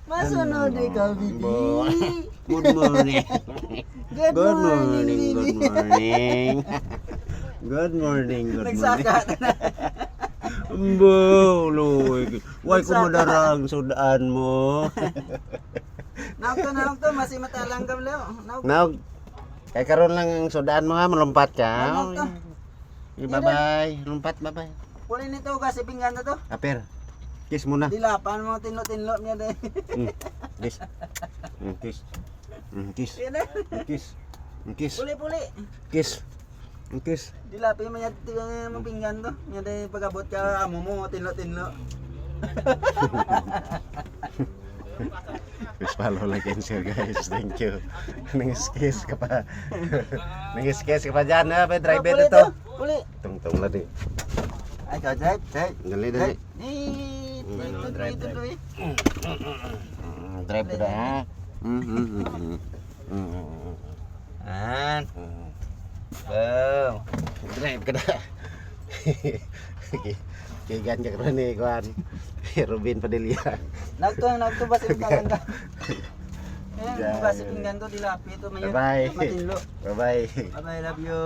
Masunod ikaw, bibi. Good morning. Good morning, Good bibi. morning. Good morning. Good morning. Nagsaka na. Luy. Why ko madara ang sudaan mo? Naog to, masih matalang ka leo. Naog. Naog. Kay karon lang ang sudaan mo ha, malumpat ka. Naog to. Bye-bye. Lumpat, bye-bye. Puli nito kasi pinggan na to. Aper. Kiss muna. Dilapan mo tinlo-tinlo niya deh. Kiss. Kiss. Kiss. Yan na. Kiss. Kiss. Puli. Kiss. Kiss. Dilapi mo yan mo pinggan to. Nya deh pagabot ka amo mo tinlo-tinlo. Please follow, like, and share guys. Thank you. Nangis-kiss ka pa. Nangis-kiss ka pa dyan ha. May driver Puli ito. to, Puli. Tungtong na din. Ay, ka drive. Dali. Drive. Drive ka na ha. An. Wow. Drive ka na. Kigan ka na ni Juan. Robin Padilla. Nagto basi pinggan ka. Diyan. Ayan, basi pinggan to dilapi to mayon. Bye-bye. Matinlo. Bye-bye. Bye, love you.